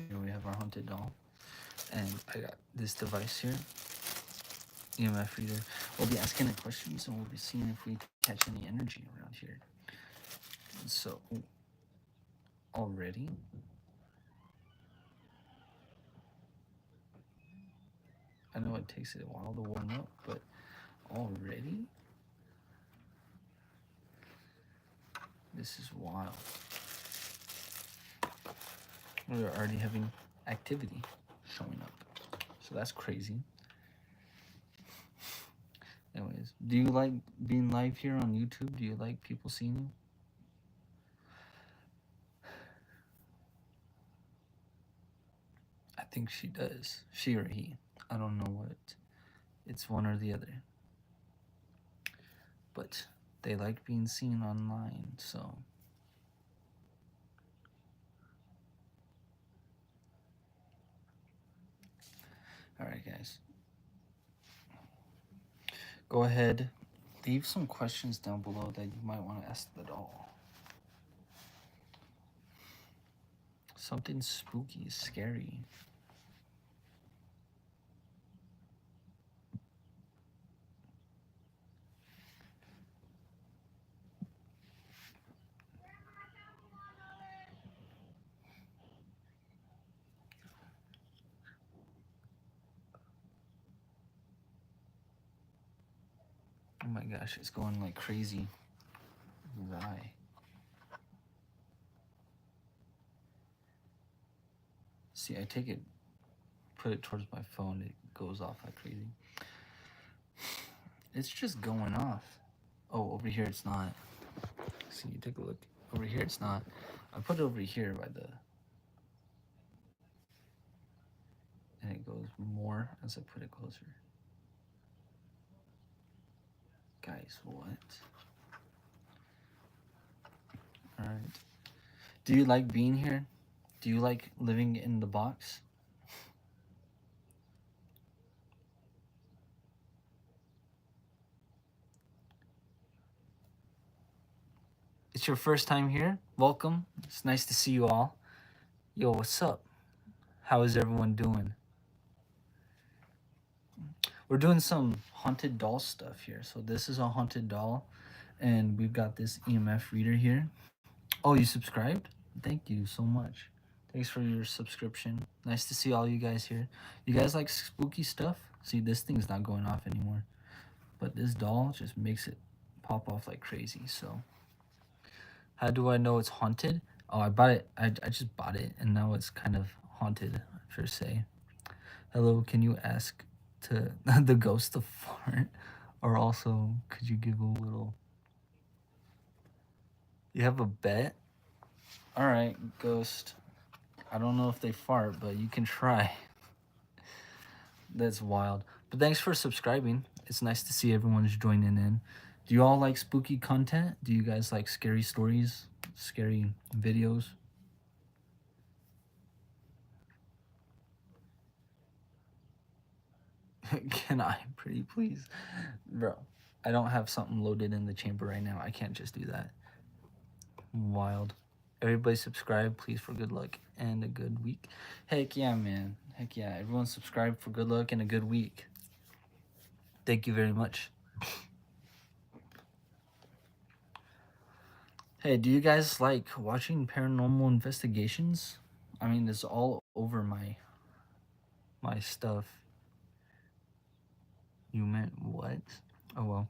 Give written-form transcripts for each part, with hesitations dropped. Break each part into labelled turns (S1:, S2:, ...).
S1: Here we have our haunted doll. And I got this device here, EMF reader. We'll be asking it questions and we'll be seeing if we catch any energy around here. So, already, I know it takes it a while to warm up, but already, this is wild. We're already having activity showing up. So that's crazy. Anyways, do you like being live here on YouTube? Do you like people seeing you? I think she does. She or he. I don't know what. It's one or the other. But they like being seen online, so. Alright, guys. Go ahead. Leave some questions down below that you might want to ask the doll. Something spooky, scary. Oh my gosh, it's going like crazy. Right. See, I take it, put it towards my phone, it goes off like crazy. It's just going off. Oh, over here it's not. See, take a look. Over here it's not. I put it over here by the... And it goes more as I put it closer. Guys, what? Alright. Do you like being here? Do you like living in the box? It's your first time here? Welcome. It's nice to see you all. Yo, what's up? How is everyone doing? We're doing some haunted doll stuff here. So this is a haunted doll, and we've got this EMF reader here. Oh, you subscribed? Thank you so much. Thanks for your subscription. Nice to see all you guys here. You guys like spooky stuff? See, this thing's not going off anymore. But this doll just makes it pop off like crazy. So, how do I know it's haunted? Oh, I bought it. I just bought it, and now it's kind of haunted, per se. Hello, can you ask to the ghost to fart? Or also, could you give a little... You have a bet? Alright, ghost. I don't know if they fart, but you can try. That's wild. But thanks for subscribing. It's nice to see everyone's joining in. Do you all like spooky content? Do you guys like scary stories? Scary videos? Can I pretty please? Bro, I don't have something loaded in the chamber right now. I can't just do that. Wild. Everybody subscribe, please, for good luck and a good week. Heck yeah, man. Heck yeah. Everyone subscribe for good luck and a good week. Thank you very much. Hey, do you guys like watching paranormal investigations? I mean, it's all over my stuff. You meant what? Oh well.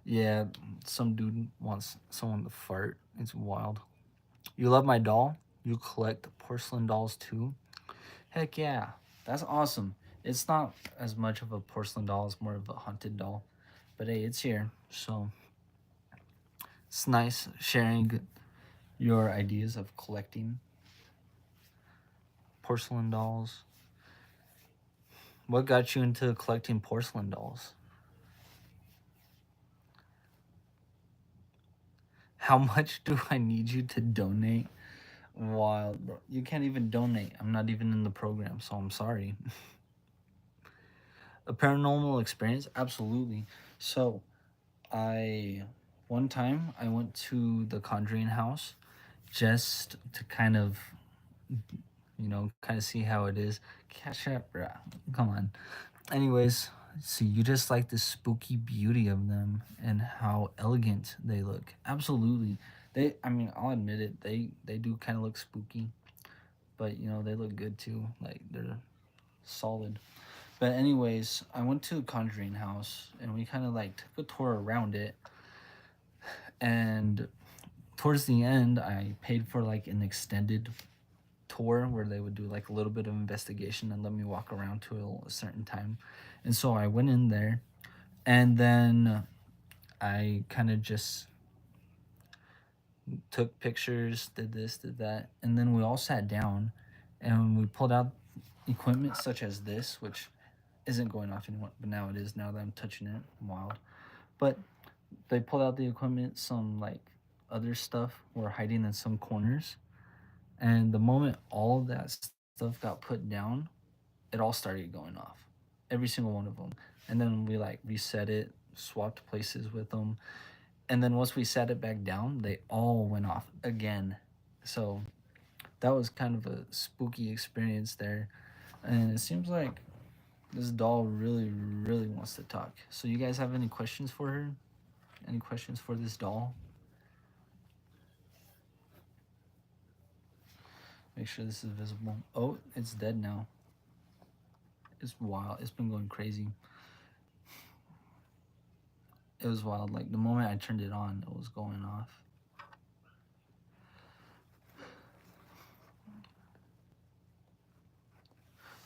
S1: Yeah, some dude wants someone to fart. It's wild. You love my doll? You collect porcelain dolls too? Heck yeah. That's awesome. It's not as much of a porcelain doll, it's more of a haunted doll. But hey, it's here. So it's nice sharing your ideas of collecting porcelain dolls. What got you into collecting porcelain dolls? How much do I need you to donate? Wild, bro. You can't even donate. I'm not even in the program, so I'm sorry. A paranormal experience? Absolutely. So, one time I went to the Conjuring house just to kind of kind of see how it is. Cash app, bruh. Come on. Anyways, see, you just like the spooky beauty of them and how elegant they look. Absolutely. I mean, I'll admit it, they do kind of look spooky, but they look good too. Like they're solid. But anyways, I went to a conjuring house and we kind of like took a tour around it. And towards the end, I paid for like an extended tour where they would do like a little bit of investigation and let me walk around to a certain time. And so I went in there, and then I kind of just took pictures, did this, did that, and then we all sat down and we pulled out equipment such as this, which isn't going off anymore, but now it is. Now that I'm touching it, I'm wild. But they pulled out the equipment, some like other stuff were hiding in some corners, and the moment all of that stuff got put down, it all started going off, every single one of them. And then we like reset it, swapped places with them, and then once we set it back down, they all went off again. So that was kind of a spooky experience there. And it seems like this doll really, really wants to talk. So you guys have any questions for her? Any questions for this doll? Make sure this is visible. Oh, it's dead now. It's wild. It's been going crazy. It was wild. Like the moment I turned it on, it was going off.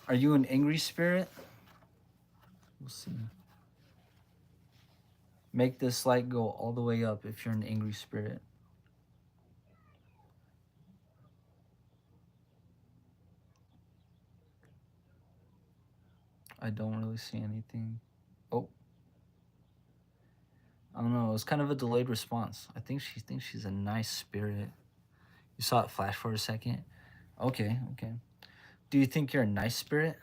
S1: Are you an angry spirit? We'll see. Make this light go all the way up if you're an angry spirit. I don't really see anything. Oh, I don't know. It's kind of a delayed response. I think she thinks she's a nice spirit. You saw it flash for a second. Okay, okay. Do you think you're a nice spirit?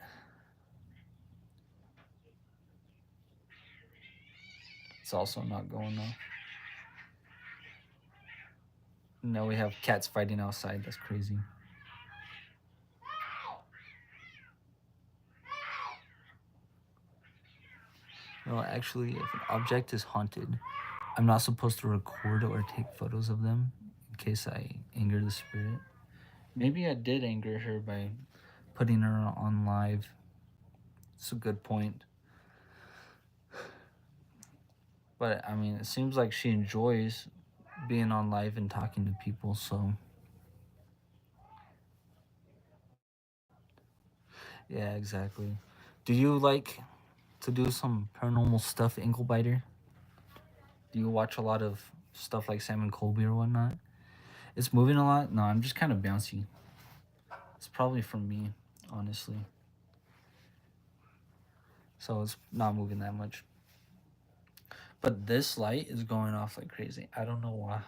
S1: It's also not going off. Now we have cats fighting outside. That's crazy. No, actually, if an object is haunted, I'm not supposed to record or take photos of them in case I anger the spirit. Maybe I did anger her by putting her on live. It's a good point. But I mean, it seems like she enjoys being on live and talking to people, so yeah, exactly. Do you like to do some paranormal stuff, Englebiter? Do you watch a lot of stuff like Sam Colby or whatnot? It's moving a lot? No, I'm just kind of bouncy. It's probably from me, honestly. So it's not moving that much. But this light is going off like crazy. I don't know why.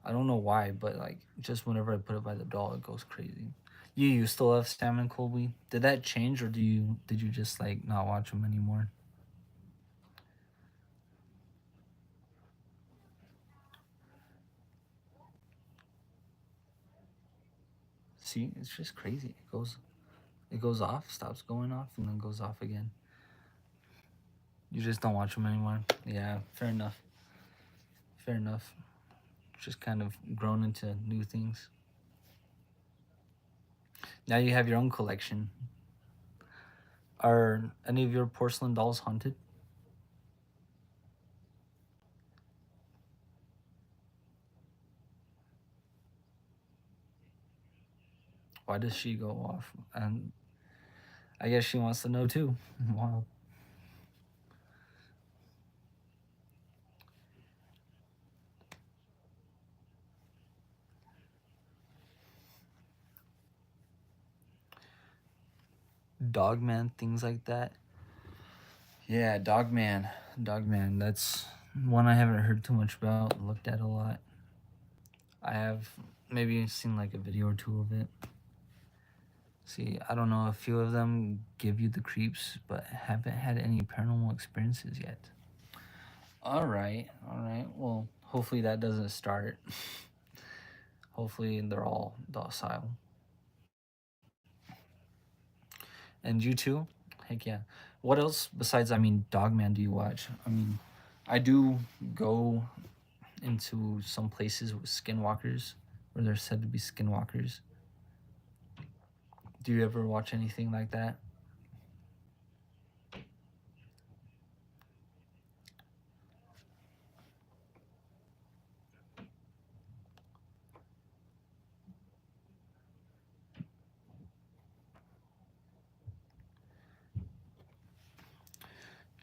S1: I don't know why, but like just whenever I put it by the doll, it goes crazy. You still love Sam and Colby? Did that change, or did you just like not watch them anymore? See, it's just crazy. It goes off, stops going off, and then goes off again. You just don't watch them anymore. Yeah, fair enough. Fair enough. Just kind of grown into new things. Now you have your own collection. Are any of your porcelain dolls haunted? Why does she go off? And I guess she wants to know too. Wow. Dogman, things like that. Yeah, Dogman. Dogman. That's one I haven't heard too much about, looked at a lot. I have maybe seen like a video or two of it. See, I don't know, a few of them give you the creeps, but haven't had any paranormal experiences yet. All right, all right. Well, hopefully that doesn't start. Hopefully they're all docile. And you too? Heck yeah. What else besides, I mean, Dogman do you watch? I mean, I do go into some places with skinwalkers where they're said to be skinwalkers. Do you ever watch anything like that?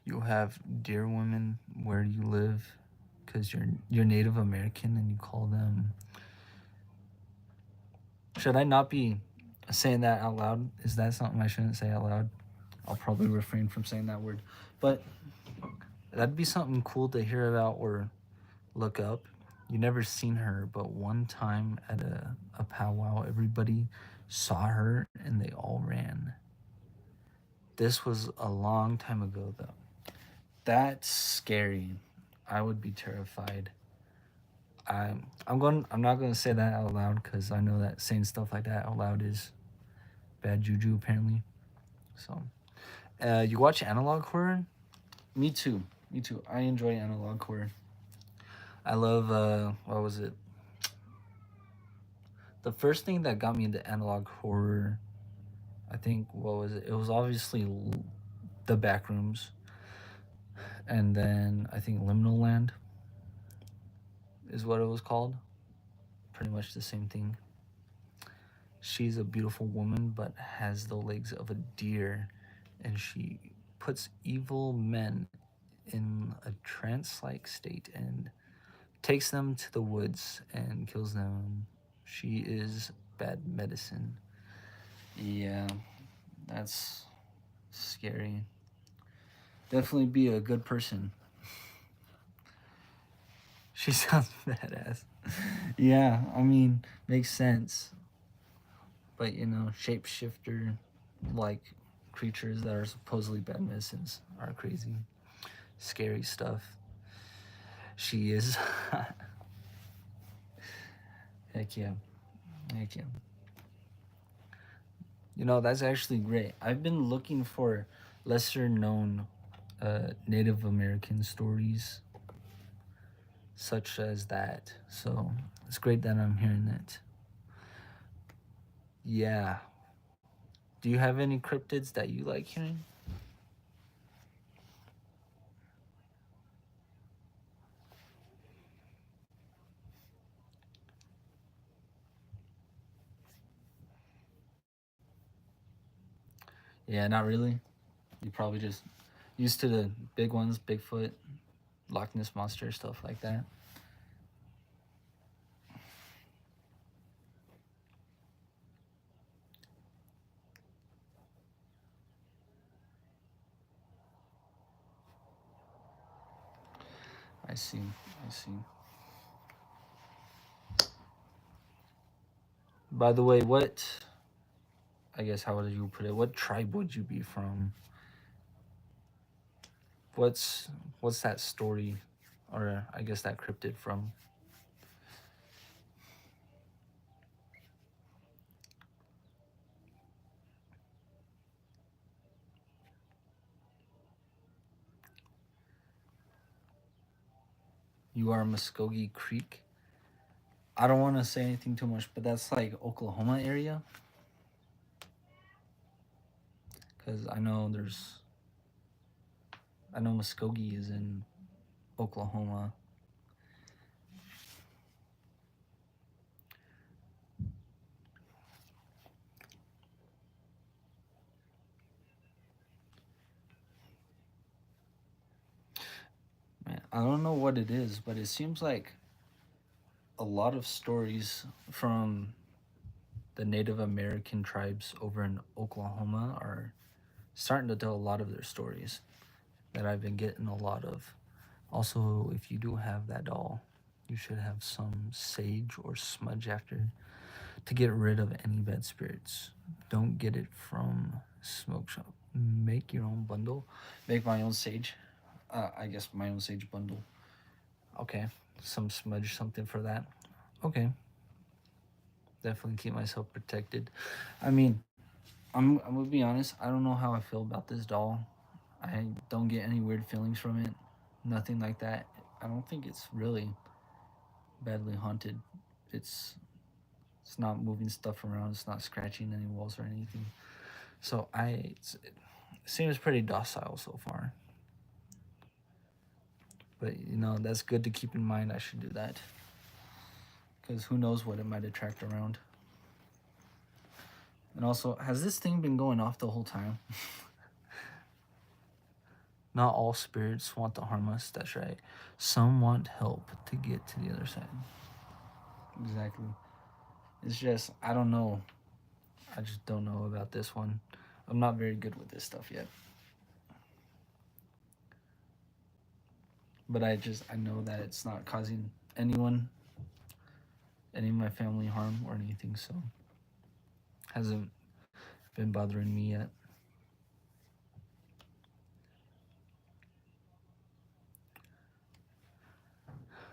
S1: You have dear women where you live because you're Native American and you call them. Should I not be saying that out loud? Is that something I shouldn't say out loud? I'll probably refrain from saying that word. But that'd be something cool to hear about or look up. You never seen her, but one time at a powwow, everybody saw her and they all ran. This was a long time ago, though. That's scary. I would be terrified. I'm not gonna say that out loud because I know that saying stuff like that out loud is bad juju apparently. So, you watch analog horror? Me too. Me too. I enjoy analog horror. I love what was it? The first thing that got me into analog horror, I think, what was it? It was obviously the back rooms, and then I think Liminal Land is what it was called. Pretty much the same thing. She's a beautiful woman, but has the legs of a deer, and she puts evil men in a trance-like state and takes them to the woods and kills them. She is bad medicine. Yeah, that's scary. Definitely be a good person. She sounds badass. Yeah, I mean, makes sense. But shapeshifter like creatures that are supposedly bad medicines are crazy. Scary stuff. She is. Heck yeah. Heck yeah. That's actually great. I've been looking for lesser known Native American stories such as that. So it's great that I'm hearing it. Yeah. Do you have any cryptids that you like hearing? Yeah, not really. You probably just used to the big ones, Bigfoot, Loch Ness monster, stuff like that. I see. I see. By the way, I guess how would you put it? What tribe would you be from? What's what's that story, or I guess that cryptid from? You are Muskogee Creek. I don't want to say anything too much, but that's like Oklahoma area, because I know Muskogee is in Oklahoma. Man, I don't know what it is, but it seems like a lot of stories from the Native American tribes over in Oklahoma are starting to tell a lot of their stories that I've been getting a lot of. Also, if you do have that doll, you should have some sage or smudge after to get rid of any bad spirits. Don't get it from smoke shop. Make your own bundle. Make my own sage. I guess my own sage bundle. Okay, some smudge, something for that. Okay, definitely keep myself protected. I mean, I'm gonna be honest. I don't know how I feel about this doll. I don't get any weird feelings from it. Nothing like that. I don't think it's really badly haunted. It's it's not moving stuff around. It's not scratching any walls or anything. So it seems pretty docile so far. But that's good to keep in mind. I should do that because who knows what it might attract around. And also, has this thing been going off the whole time? Not all spirits want to harm us. That's right. Some want help to get to the other side. Exactly. It's just I don't know. I just don't know about this one. I'm not very good with this stuff yet. But I know that it's not causing anyone, any of my family harm or anything, so hasn't been bothering me yet.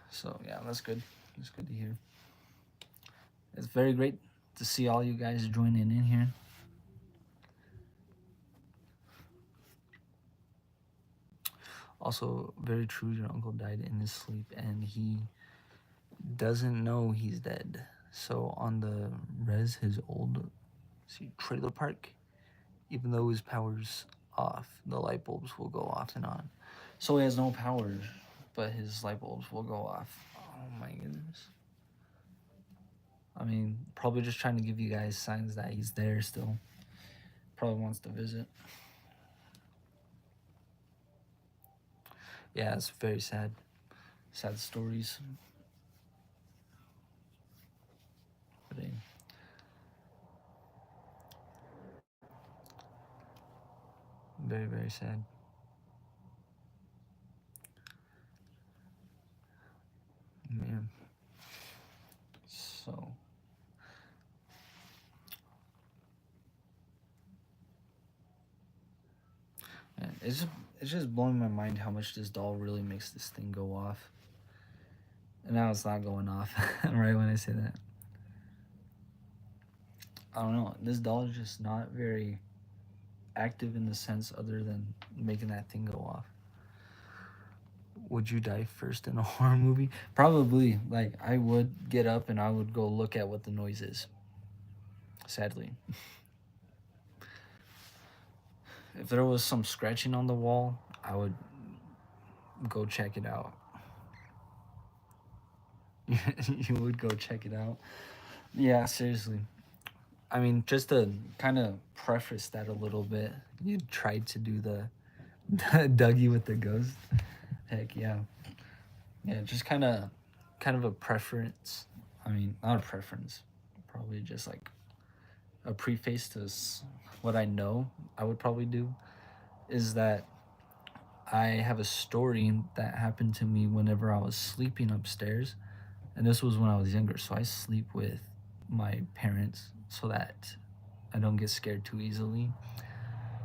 S1: So yeah, that's good. That's good to hear. It's very great to see all you guys joining in here. Also, very true, your uncle died in his sleep and he doesn't know he's dead. So on the his old trailer park, even though his power's off, the light bulbs will go off and on. So he has no power, but his light bulbs will go off. Oh my goodness. I mean, probably just trying to give you guys signs that he's there still. Probably wants to visit. Yeah, it's very sad. Sad stories. But very, very sad. Man. So man, it's just blowing my mind how much this doll really makes this thing go off. And now it's not going off right when I say that. I don't know. This doll is just not very active in the sense other than making that thing go off. Would you die first in a horror movie? Probably. Like I would get up and I would go look at what the noise is. Sadly. If there was some scratching on the wall, I would go check it out. You would go check it out. Yeah, seriously. I mean, just to kind of preface that a little bit, you tried to do the Dougie with the ghost. Heck yeah, yeah. Just kind of a preference. I mean, not a preference. Probably just like a preface to what I know. I would probably do is that I have a story that happened to me whenever I was sleeping upstairs, and this was when I was younger. So I sleep with my parents so that I don't get scared too easily.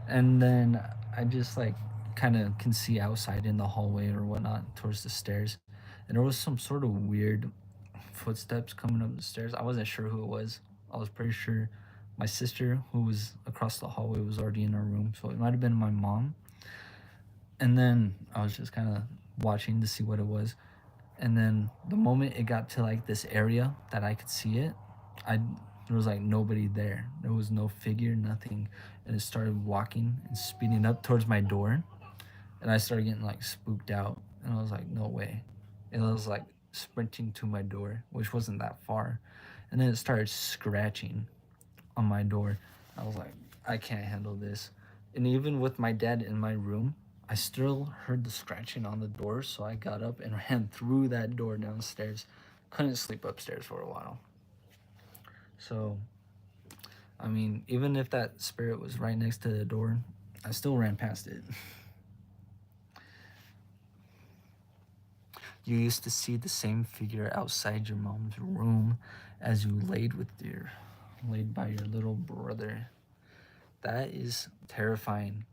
S1: And then I just like kind of can see outside in the hallway or whatnot towards the stairs, and there was some sort of weird footsteps coming up the stairs. I wasn't sure who it was. I was pretty sure my sister, who was across the hallway, was already in her room, so it might have been my mom. And then I was just kind of watching to see what it was. And then the moment it got to like this area that I could see it, I there was like nobody there. There was no figure, nothing. And it started walking and speeding up towards my door. And I started getting like spooked out. And I was like, no way. And it was like sprinting to my door, which wasn't that far. And then it started scratching on my door. I was like, I can't handle this. And even with my dad in my room, I still heard the scratching on the door, so I got up and ran through that door downstairs. Couldn't sleep upstairs for a while. So, I mean, even if that spirit was right next to the door, I still ran past it. You used to see the same figure outside your mom's room as you laid by your little brother. That is terrifying.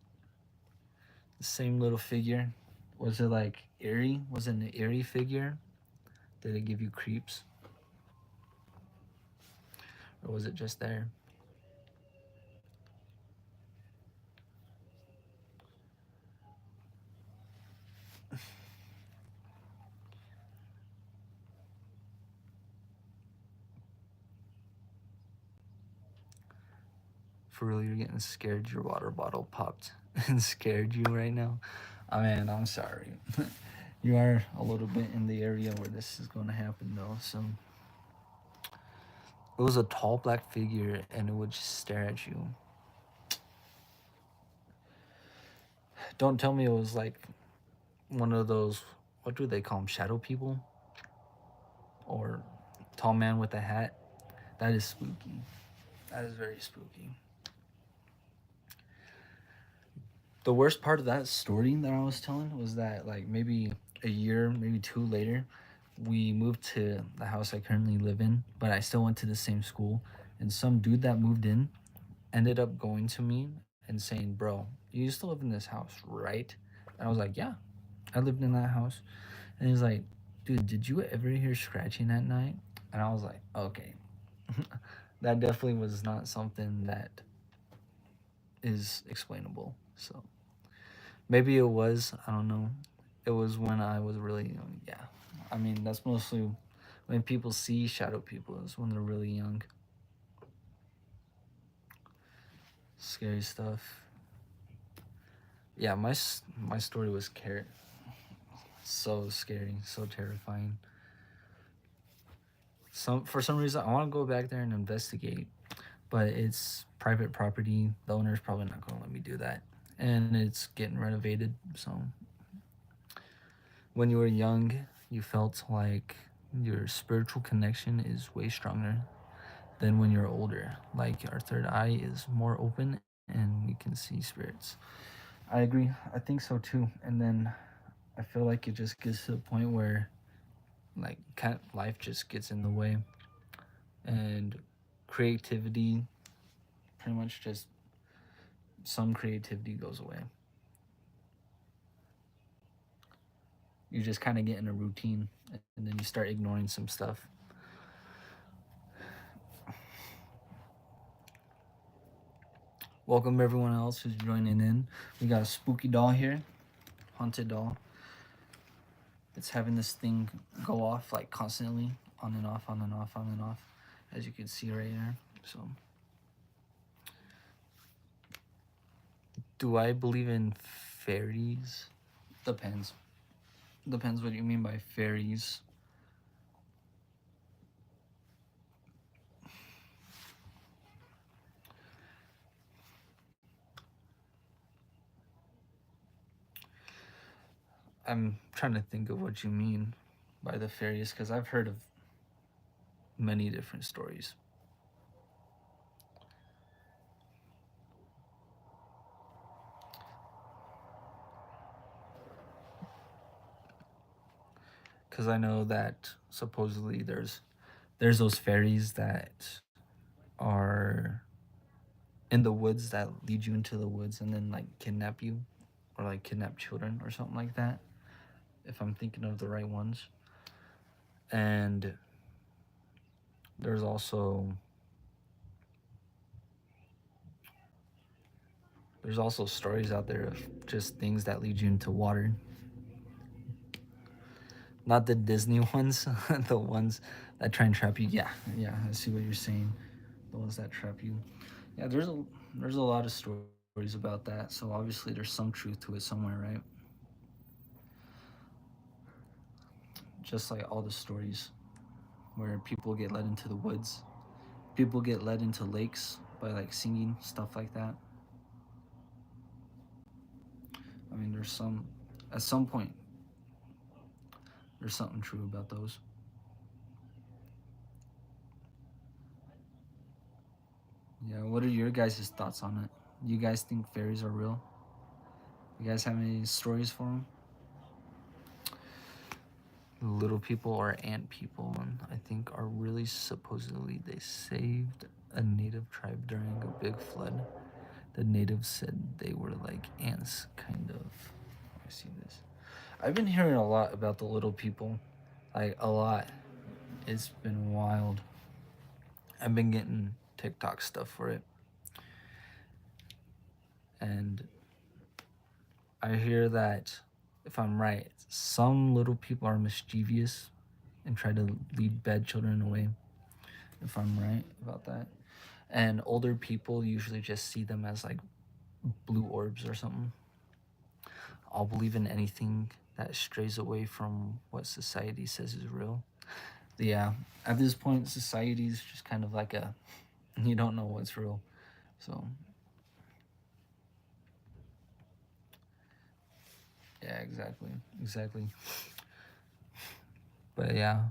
S1: The same little figure. Was it like eerie? Was it an eerie figure? Did it give you creeps? Or was it just there? For real, you're getting scared. Your water bottle popped and scared you right now. I mean, I'm sorry. You are a little bit in the area where this is going to happen, though. So it was a tall black figure, and it would just stare at you. Don't tell me it was like one of those. What do they call them? Shadow people, or tall man with a hat. That is spooky. That is very spooky. The worst part of that story that I was telling was that like maybe a year, maybe two later, we moved to the house I currently live in, but I still went to the same school. And some dude that moved in ended up going to me and saying, "Bro, you used to live in this house, right?" And I was like, "Yeah, I lived in that house." And he's like, "Dude, did you ever hear scratching at night?" And I was like, "Okay." That definitely was not something that is explainable. So maybe it was. I don't know. It was when I was really young. Yeah. I mean, that's mostly when people see shadow people is when they're really young. Scary stuff. Yeah, my story was so scary, so terrifying. Some For some reason I want to go back there and investigate, but it's private property. The owner's probably not going to let me do that, and it's getting renovated. So when you were young, you felt like your spiritual connection is way stronger than when you're older. Like our third eye is more open and we can see spirits. I agree. I think so too. And then I feel like it just gets to the point where like life just gets in the way and creativity pretty much just some creativity goes away. You just kind of get in a routine and then you start ignoring some stuff. Welcome everyone else who's joining in. We got a spooky doll here, haunted doll. It's having this thing go off like constantly, on and off, on and off, on and off, as you can see right here. So, do I believe in fairies? Depends. Depends what you mean by fairies. I'm trying to think of what you mean by the fairies because I've heard of many different stories. Because I know that supposedly there's those fairies that are in the woods that lead you into the woods and then like kidnap you or like kidnap children or something like that, if I'm thinking of the right ones. And there's also stories out there of just things that lead you into water. Not the Disney ones, the ones that try and trap you. Yeah, yeah, I see what you're saying. The ones that trap you. Yeah, there's a lot of stories about that. So obviously there's some truth to it somewhere, right? Just like all the stories where people get led into the woods, people get led into lakes by like singing stuff like that. I mean, there's some at some point there's something true about those. Yeah, what are your guys' thoughts on it? You guys think fairies are real? You guys have any stories for them? Little people or ant people, and I think are really supposedly they saved a native tribe during a big flood. The natives said they were like ants, kind of. I see this. I've been hearing a lot about the little people, like a lot. It's been wild. I've been getting TikTok stuff for it, and I hear that if I'm right, some little people are mischievous and try to lead bad children away. If I'm right about that, and older people usually just see them as like blue orbs or something. I'll believe in anything that strays away from what society says is real. Yeah, at this point, society is just kind of like a you don't know what's real. So yeah, exactly, exactly. But yeah,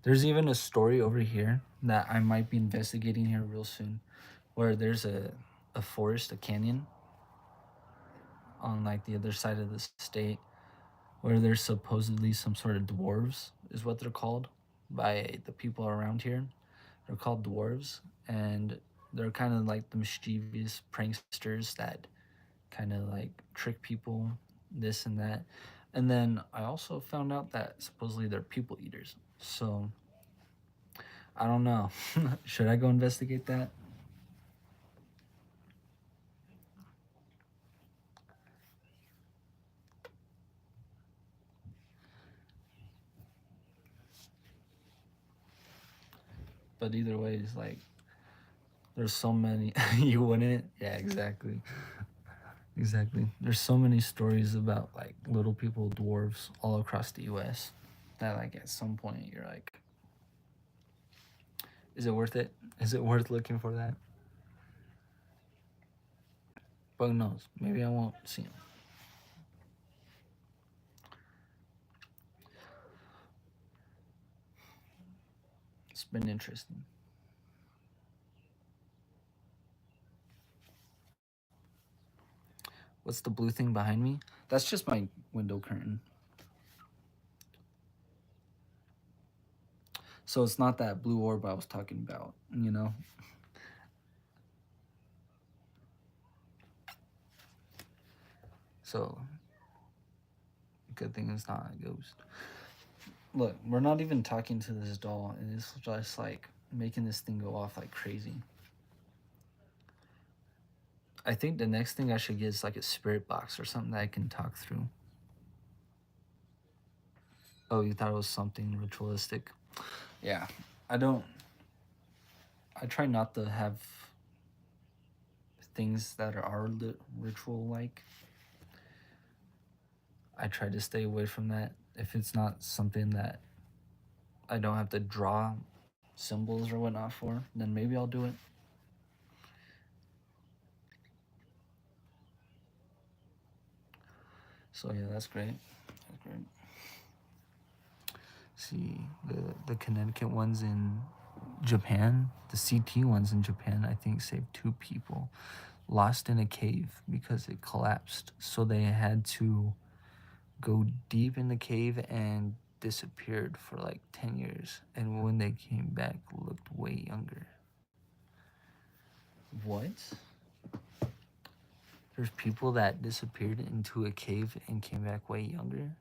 S1: there's even a story over here that I might be investigating here real soon, where there's a forest, a canyon on like the other side of the state, where there's supposedly some sort of dwarves, is what they're called by the people around here. They're called dwarves, and they're kind of like the mischievous pranksters that kind of like trick people, this and that. And then I also found out that supposedly they're people eaters. So I don't know. Should I go investigate that? But either way, it's like there's so many. You wouldn't? Yeah, exactly. Exactly. There's so many stories about like little people, dwarves, all across the U.S. that like at some point you're like, is it worth it? Is it worth looking for that? But who knows? Maybe I won't see them. It's been interesting. What's the blue thing behind me? That's just my window curtain. So it's not that blue orb I was talking about, you know? So good thing it's not a ghost. Look, we're not even talking to this doll, and it's just like making this thing go off like crazy. I think the next thing I should get is like a spirit box or something that I can talk through. Oh, you thought it was something ritualistic? Yeah, I don't. I try not to have things that are ritual like. I try to stay away from that. If it's not something that I don't have to draw symbols or whatnot for, then maybe I'll do it. So yeah, that's great. That's great. See the Connecticut ones in Japan, the CT ones in Japan, I think saved 2 people lost in a cave because it collapsed. So they had to go deep in the cave and disappeared for like 10 years. And when they came back, looked way younger. What? There's people that disappeared into a cave and came back way younger.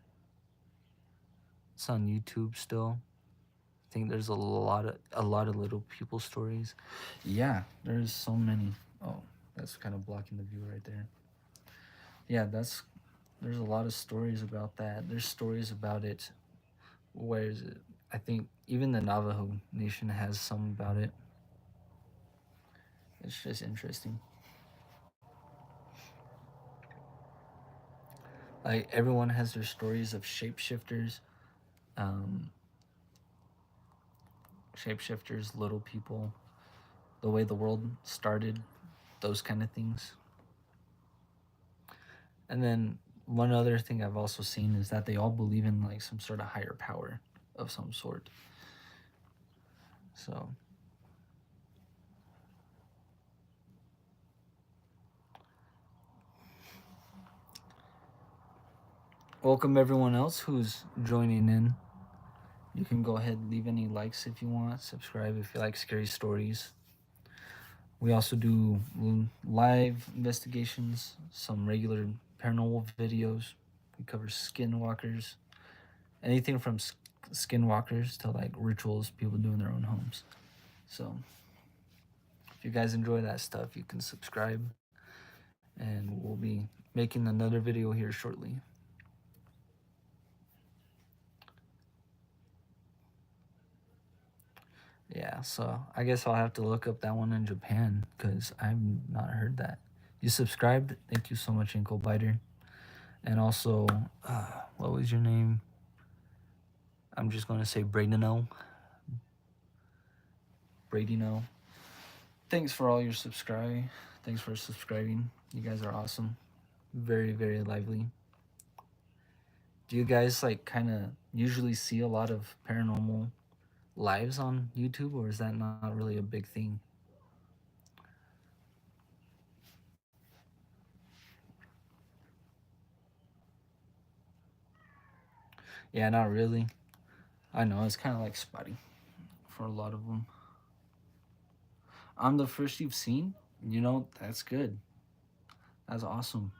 S1: It's on YouTube still. I think there's a lot of little people stories. Yeah, there's so many. Oh, that's kind of blocking the view right there. Yeah, there's a lot of stories about that. There's stories about it. Where is it? I think even the Navajo Nation has some about it. It's just interesting. Like everyone has their stories of shapeshifters, um, shapeshifters, little people, the way the world started, those kind of things. And then one other thing I've also seen is that they all believe in like some sort of higher power of some sort. So welcome everyone else who's joining in. You can go ahead and leave any likes if you want, subscribe if you like scary stories. We also do live investigations, some regular paranormal videos. We cover skinwalkers, anything from skinwalkers to like rituals people do in their own homes. So if you guys enjoy that stuff, you can subscribe, and we'll be making another video here shortly. Yeah, so I guess I'll have to look up that one in Japan because I've not heard that. You subscribed? Thank you so much, Ankle Biter. And also, what was your name? I'm just going to say Bradino. Bradino. Thanks for all your subscribing. Thanks for subscribing. You guys are awesome. Very, very lively. Do you guys like kind of usually see a lot of paranormal lives on YouTube, or is that not really a big thing? Yeah, not really. I know it's kind of like spotty for a lot of them. I'm the first you've seen. You know that's good. That's awesome.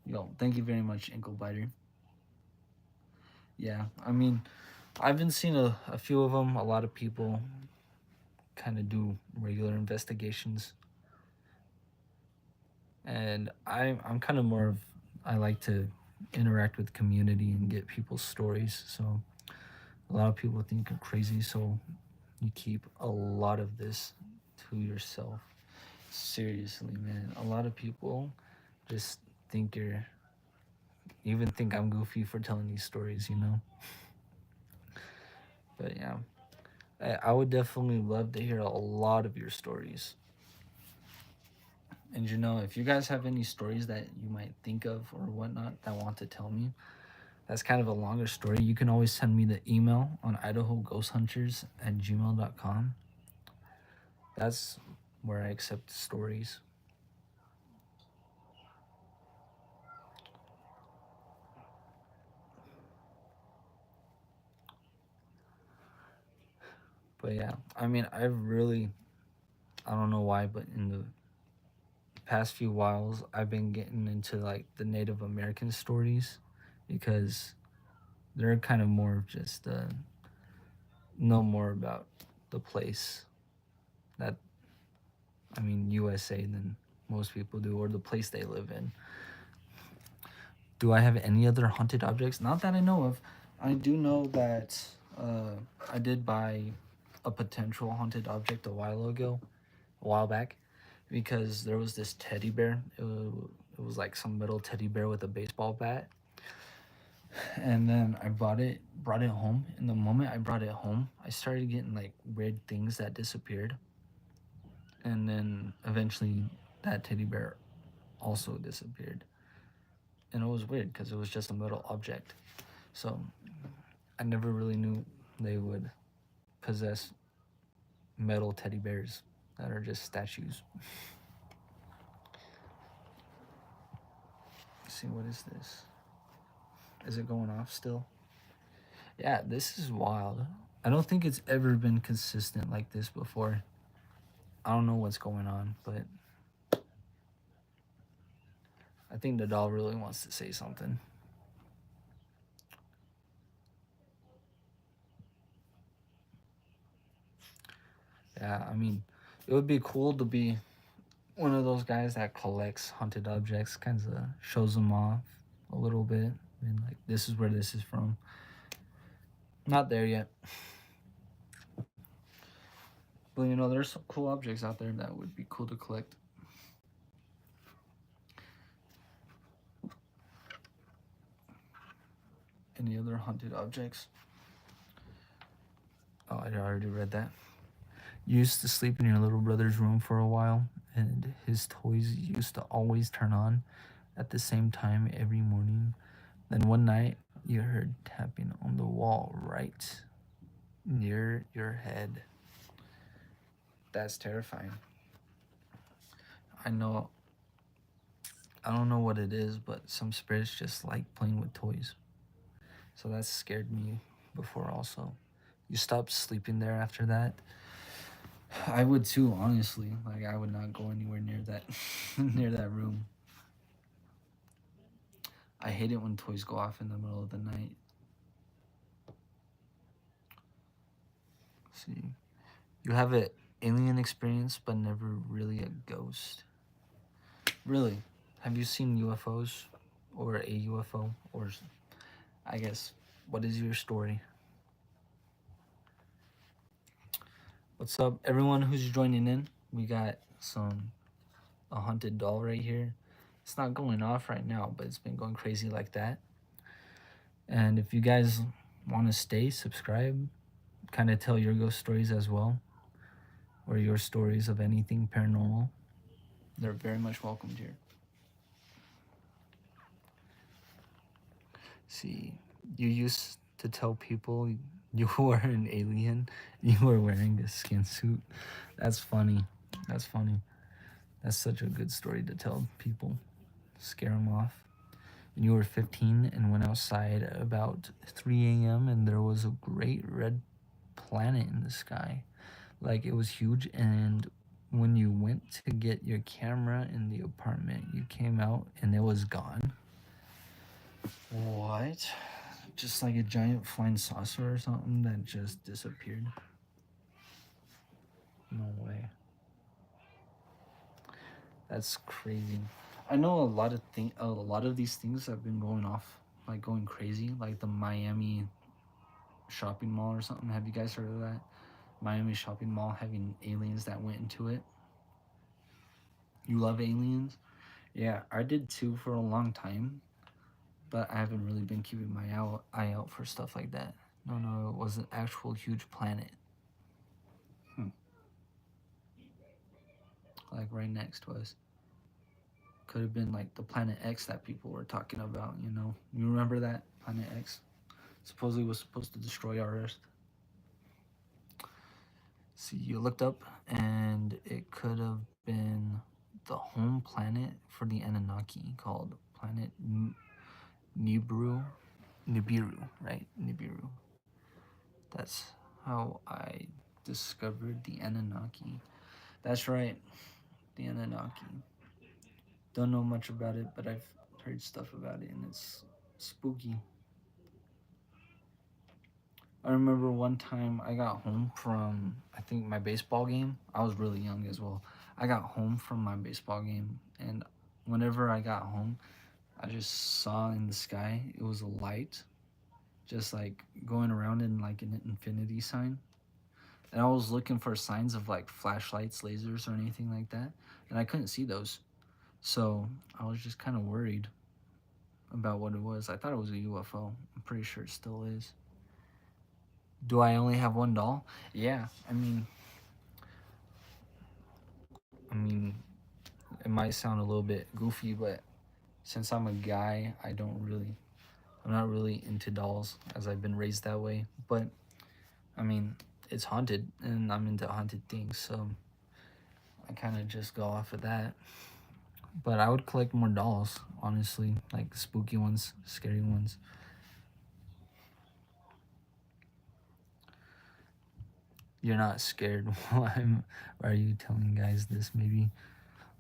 S1: Yo, thank you very much, Ankle Biter. Yeah, I mean, I've been seeing a few of them. A lot of people kind of do regular investigations, and I'm kind of more of I like to interact with the community and get people's stories. So a lot of people think you're crazy, so you keep a lot of this to yourself. Seriously, man. A lot of people just think you're even think I'm goofy for telling these stories, you know? But yeah, I would definitely love to hear a lot of your stories. And you know, if you guys have any stories that you might think of or whatnot that want to tell me, that's kind of a longer story. You can always send me the email on idahoghosthunters@gmail.com. That's where I accept stories. But yeah, I mean, I don't know why, but in the past few whiles, I've been getting into like the Native American stories because they're kind of more of just know more about the place that I mean USA than most people do, or the place they live in. Do I have any other haunted objects? Not that I know of. I do know that uh, I did buy a potential haunted object a while back, because there was this teddy bear. It was like some metal teddy bear with a baseball bat, and then I brought it home. And the moment I brought it home, I started getting like weird things that disappeared, and then eventually that teddy bear also disappeared. And it was weird because it was just a metal object. So I never really knew they would possess metal teddy bears that are just statues. Let's see, what is this? Is it going off still? Yeah, this is wild. I don't think it's ever been consistent like this before. I don't know what's going on, but I think the doll really wants to say something. Yeah, I mean, it would be cool to be one of those guys that collects haunted objects, kind of shows them off a little bit. I mean, like, this is where this is from. Not there yet. But you know, there's some cool objects out there that would be cool to collect. Any other haunted objects? Oh, I already read that. You used to sleep in your little brother's room for a while, and his toys used to always turn on at the same time every morning. Then one night, you heard tapping on the wall right near your head. That's terrifying. I know, I don't know what it is, but some spirits just like playing with toys. So that scared me before also. You stopped sleeping there after that? I would too, honestly. Like I would not go anywhere near that near that room. I hate it when toys go off in the middle of the night. Let's see. You have an alien experience but never really a ghost. Really? Have you seen UFOs or a UFO or I guess what is your story? What's up, everyone who's joining in? We got a haunted doll right here. It's not going off right now, but it's been going crazy like that. And if you guys want to stay, subscribe, kind of tell your ghost stories as well, or your stories of anything paranormal, they're very much welcomed here. See, you used to tell people you were an alien, you were wearing a skin suit. That's funny. That's funny. That's such a good story to tell people, scare them off. And you were 15 and went outside about 3 a.m. and there was a great red planet in the sky. Like it was huge. And when you went to get your camera in the apartment, you came out and it was gone. What? Just like a giant flying saucer or something that just disappeared? No way. That's crazy. I know a lot of these things have been going off, like going crazy, like the Miami shopping mall or something. Have you guys heard of that? Miami shopping mall having aliens that went into it. You love aliens? Yeah, I did too for a long time, but I haven't really been keeping my eye out for stuff like that. No, no, it was an actual huge planet, like right next to us. Could have been like the Planet X that people were talking about, you know? You remember that? Planet X? Supposedly was supposed to destroy our Earth. See, you looked up and it could have been the home planet for the Anunnaki called Planet Nibiru. Nibiru, right? Nibiru. That's how I discovered the Anunnaki. That's right, the Anunnaki. Don't know much about it, but I've heard stuff about it and it's spooky. I remember one time I got home from, I think, my baseball game. I was really young as well. I got home from my baseball game, and whenever I got home, I just saw in the sky, it was a light, just like going around in like an infinity sign. And I was looking for signs of like flashlights, lasers, or anything like that, and I couldn't see those. So I was just kind of worried about what it was. I thought it was a UFO. I'm pretty sure it still is. Do I only have one doll? Yeah, I mean, it might sound a little bit goofy, but since I'm a guy, I'm not really into dolls as I've been raised that way. But I mean, it's haunted and I'm into haunted things, so I kind of just go off of that. But I would collect more dolls, honestly, like spooky ones, scary ones. You're not scared. Why are you telling guys this? Maybe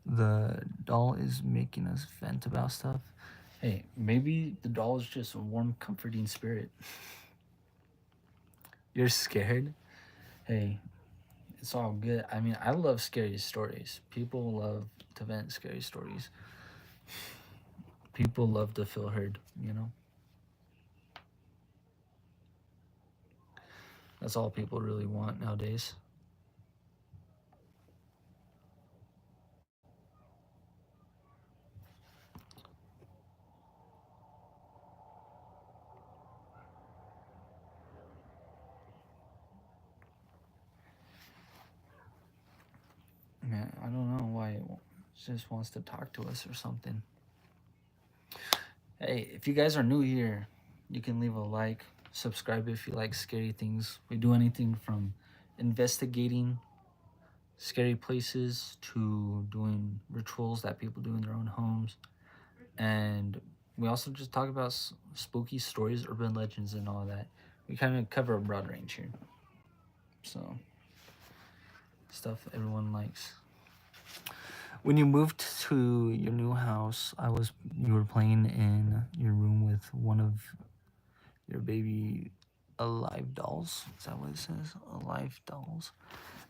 S1: the doll is making us vent about stuff. Hey, maybe the doll is just a warm, comforting spirit. You're scared? Hey, it's all good. I mean, I love scary stories. People love to vent scary stories. People love to feel heard, you know? That's all people really want nowadays. Man, I don't know why it just wants to talk to us or something. Hey, if you guys are new here, you can leave a like, subscribe if you like scary things. We do anything from investigating scary places to doing rituals that people do in their own homes. And we also just talk about spooky stories, urban legends, and all that. We kind of cover a broad range here. So, stuff everyone likes. When you moved to your new house, you were playing in your room with one of your baby alive dolls. Is that what it says? Alive dolls.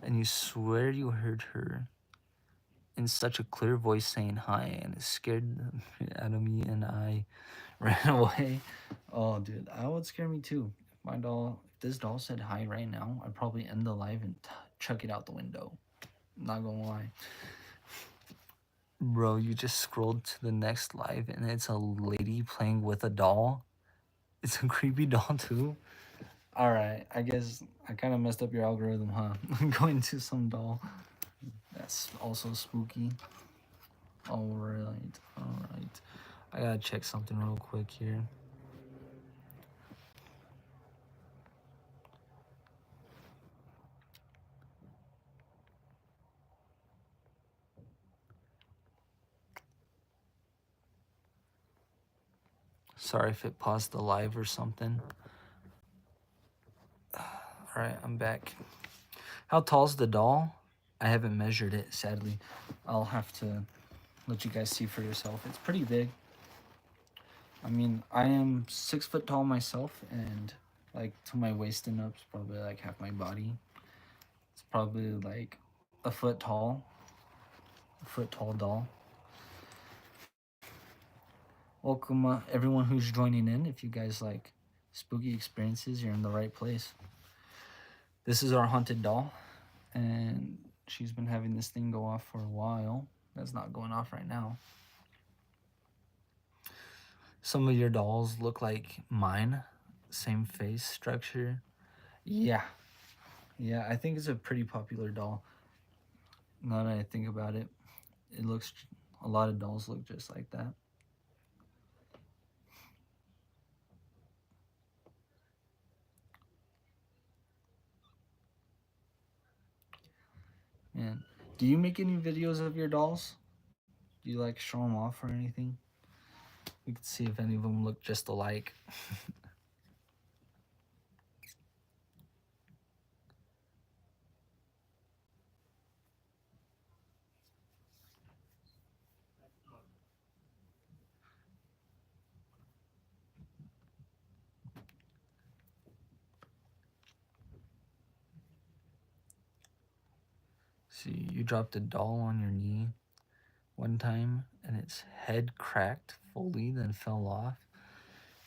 S1: And you swear you heard her in such a clear voice saying hi, and it scared the shit out of me, and I ran away. Oh, dude, that would scare me too. If this doll said hi right now, I'd probably end the live and chuck it out the window. Not gonna lie. Bro, you just scrolled to the next live and it's a lady playing with a doll. It's a creepy doll too. Alright, I guess I kind of messed up your algorithm, huh? Going to some doll. That's also spooky. Alright, alright. I gotta check something real quick here. Sorry if it paused the live or something. Alright, I'm back. How tall's the doll? I haven't measured it, sadly. I'll have to let you guys see for yourself. It's pretty big. I mean, I am 6 foot tall myself, and like to my waist and up is probably like half my body. It's probably like a foot tall doll. Welcome everyone who's joining in. If you guys like spooky experiences, you're in the right place. This is our haunted doll, and she's been having this thing go off for a while. That's not going off right now. Some of your dolls look like mine. Same face structure. Yeah. Yeah, I think it's a pretty popular doll. Now that I think about it, a lot of dolls look just like that. Man, do you make any videos of your dolls? Do you like show them off or anything? We could see if any of them look just alike. See, you dropped a doll on your knee one time and its head cracked fully, then fell off.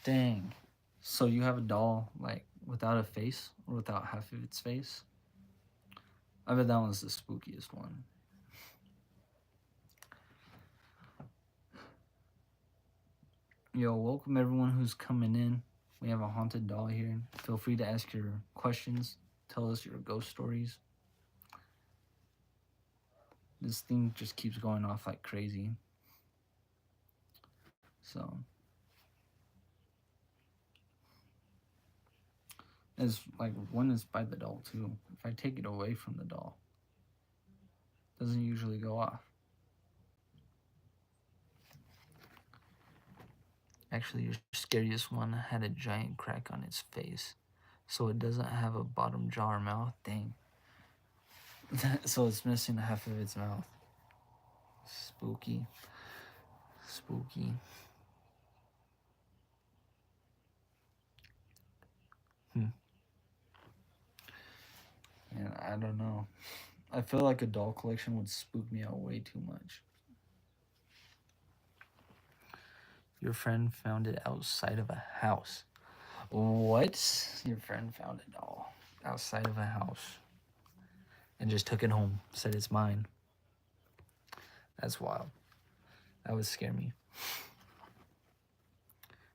S1: Dang. So you have a doll like without a face or without half of its face? I bet that one's the spookiest one. Yo, welcome everyone who's coming in. We have a haunted doll here. Feel free to ask your questions. Tell us your ghost stories. This thing just keeps going off like crazy. So, it's like one is by the doll too. If I take it away from the doll, it doesn't usually go off. Actually, your scariest one had a giant crack on its face. So it doesn't have a bottom jaw or mouth. Dang. So it's missing half of its mouth. Spooky. Spooky. And I don't know. I feel like a doll collection would spook me out way too much. Your friend found it outside of a house. What? Your friend found a doll outside of a house and just took it home, said it's mine. That's wild. That would scare me.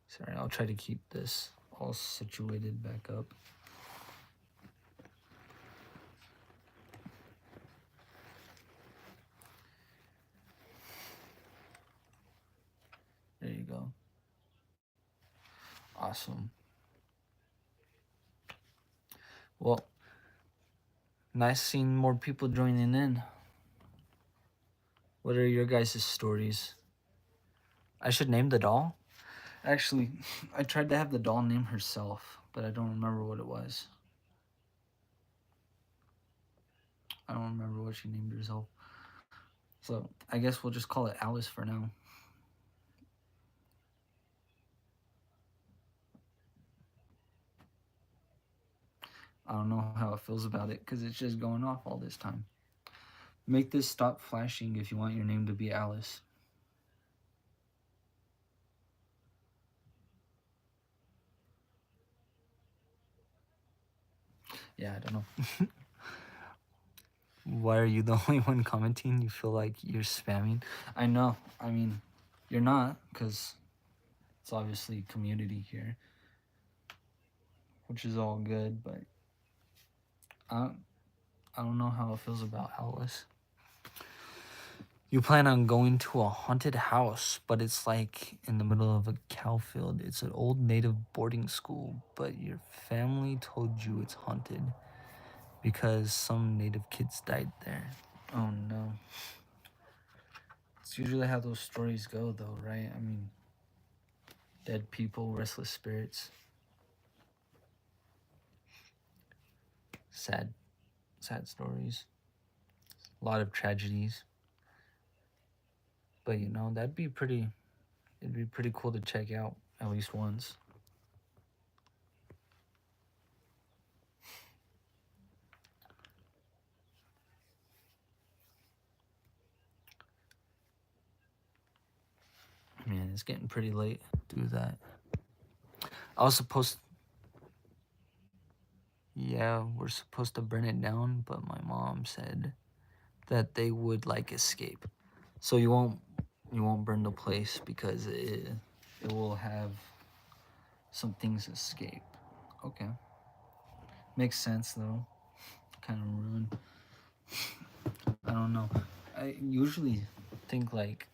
S1: Sorry, I'll try to keep this all situated back up. There you go. Awesome. Well, nice seeing more people joining in. What are your guys' stories? I should name the doll? Actually, I tried to have the doll name herself, but I don't remember what it was. I don't remember what she named herself. So I guess we'll just call it Alice for now. I don't know how it feels about it because it's just going off all this time. Make this stop flashing if you want your name to be Alice. Yeah, I don't know. Why are you the only one commenting? You feel like you're spamming? I know. I mean, you're not, because it's obviously community here, which is all good, but I, I don't know how it feels about Alice. You plan on going to a haunted house, but it's like in the middle of a cow field. It's an old native boarding school, but your family told you it's haunted because some native kids died there. Oh no. It's usually how those stories go, though, right? I mean, dead people, restless spirits, sad, sad stories, a lot of tragedies. But you know, it'd be pretty cool to check out at least once. Man, it's getting pretty late to do that. I was supposed, yeah, we're supposed to burn it down, but my mom said that they would like escape. So you won't burn the place because it will have some things escape. Okay. Makes sense though. Kind of ruined. I don't know. I usually think like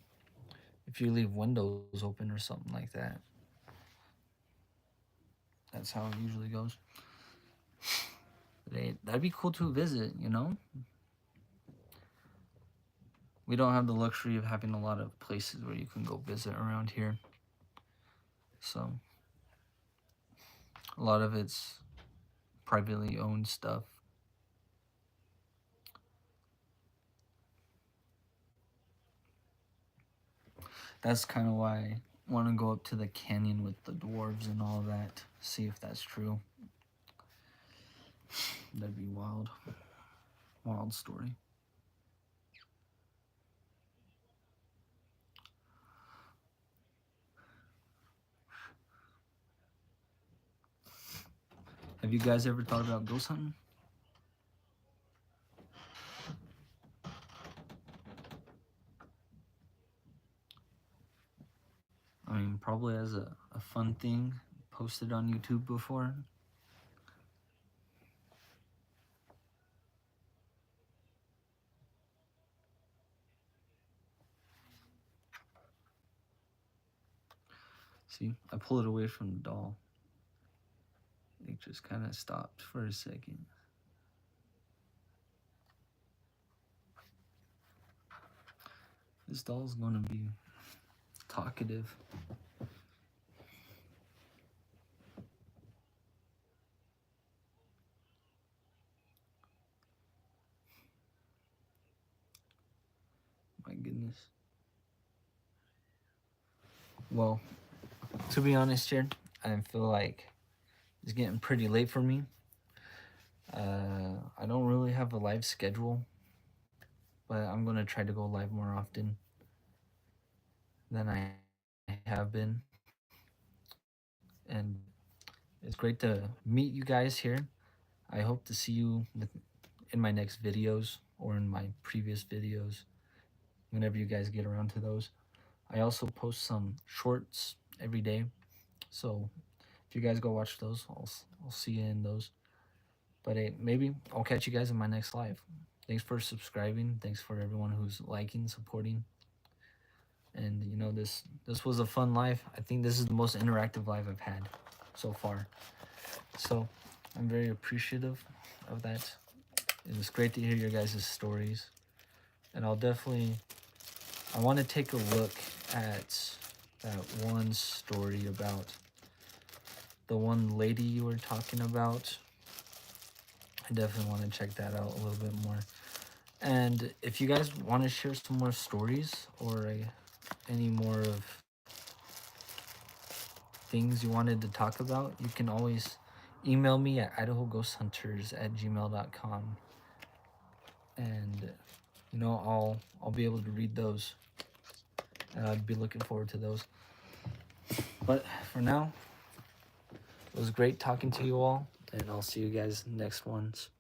S1: if you leave windows open or something like that, that's how it usually goes. That'd be cool to visit, you know? We don't have the luxury of having a lot of places where you can go visit around here. So, a lot of it's privately owned stuff. That's kind of why I want to go up to the canyon with the dwarves and all that. See if that's true. That'd be wild. Wild story. Have you guys ever thought about ghost hunting? I mean, probably as a fun thing posted on YouTube before. See, I pull it away from the doll. It just kind of stopped for a second. This doll's gonna be talkative. My goodness. Well, to be honest here, I feel like it's getting pretty late for me. I don't really have a live schedule, but I'm gonna try to go live more often than I have been. And it's great to meet you guys here. I hope to see you in my next videos or in my previous videos whenever you guys get around to those. I also post some shorts every day. So if you guys go watch those, I'll see you in those. But hey, maybe I'll catch you guys in my next live. Thanks for subscribing. Thanks for everyone who's liking, supporting. And you know, this was a fun live. I think this is the most interactive live I've had so far. So I'm very appreciative of that. It was great to hear your guys' stories. And I want to take a look at that one story about the one lady you were talking about. I definitely want to check that out a little bit more. And if you guys want to share some more stories or any more of things you wanted to talk about, you can always email me at idahoghosthunters@gmail.com. And you know, I'll be able to read those. And I'd be looking forward to those. But for now, it was great talking to you all, and I'll see you guys next ones.